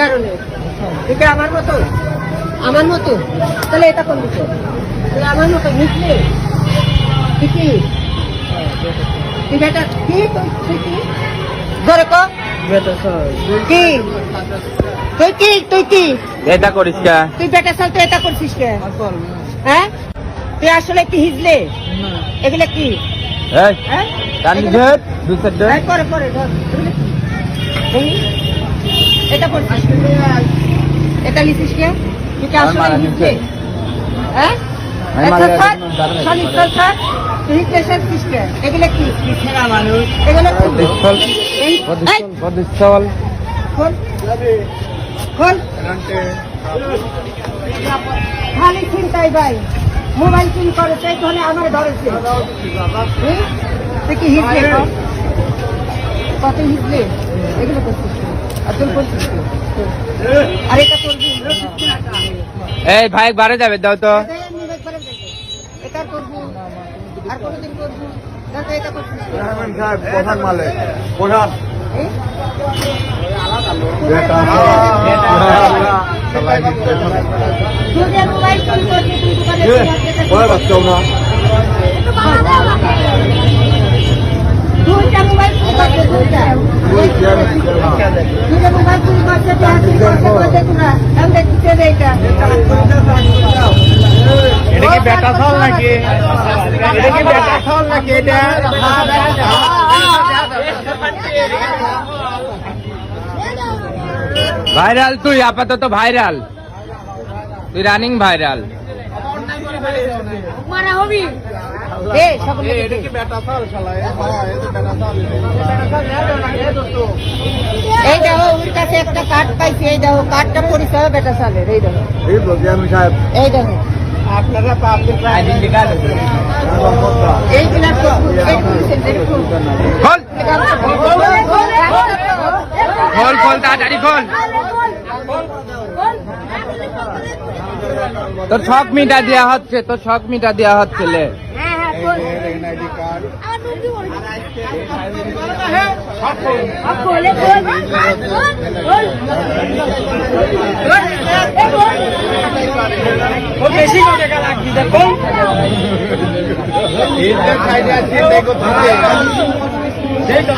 কারণে? এটা আমার মতো, আমার মতো, তাহলে এটা কোন দিকে? আমার মতো মিশলে কি কি বেটা কি তুই কি ধরে কো কি তুই কি তুই কি এটা করিস কে? তুই বেটা সাল তুই এটা করছিস কে? হ্যাঁ তুই আসলে কি হিজলে? এগুলো কি? এই হ্যাঁ কান ধর দুই সাইড ধর। করে করে ধর। এটা করছিস এটা লিখিস কে? তুই কি আসলে হিজলে? হ্যাঁ আচ্ছা থাক শালি থাক তুই কেসের কিসকে? এগুলো কি? এগুলো কি? দিছল এই বদিছল খোল খোল খালি চিন্তাই ভাই মোবাইল চুরি করে সেই ধরে আমার ধরেছে তুই কি হিজলে কত হিজলে এগুলো করছিস আর তুই করছিস আর এটা করবি এই ভাই বারে যাবে দাও তো। এটা করবো আর কোনদিন করবো এটা করছিস প্রধান মালে প্রধান মোবাইল চুরি করছে তুই দোকানে দুইটা মোবাইল চুরি করছে দুইটা মোবাইল চুরি করছে তোরা আমি দেখছি এইটা এটা কি বেটা ফল নাকি? এটা কি বেটা ফল নাকি? এটা ভাইরাল তুই আপাতত ভাইরাল, তুই রানিং ভাইরাল। মারা হবি সকলে এটা কি বেটা ফল শালা? এই দেখো ওর কাছে একটা কার্ড পাইছি এই দেখো কার্ডটা পরিচয় বেটা সালের এই দেখো এই বলছি সাহেব এই দেখো আপনারা পাবলিক আইডেন্টি কার্ড এই বিলাস এই পুলিশের দেখো খোল খোল খোল তাড়াতাড়ি খোল। তোর শখ মিটা দেওয়া হচ্ছে, তোর শখ মিটা দেওয়া হচ্ছে লে। আইডি কার্ড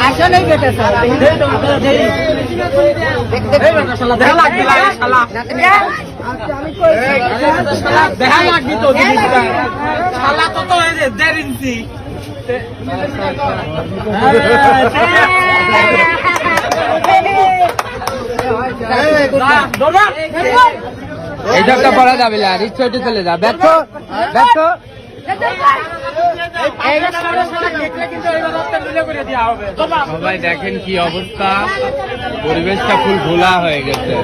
আসলেই বেটা স্যার দেখা লাগবি তো শালা তো তো 1.5 ইঞ্চি। এই সবটা পড়া যাবে না, রিক্সা উঠে চলে যা। ব্যর্থ ব্যর্থ সবাই দেখেন কি অবস্থা, পরিবেশটা ফুল ঘোলা হয়ে গেছে,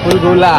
ফুল ঘোলা।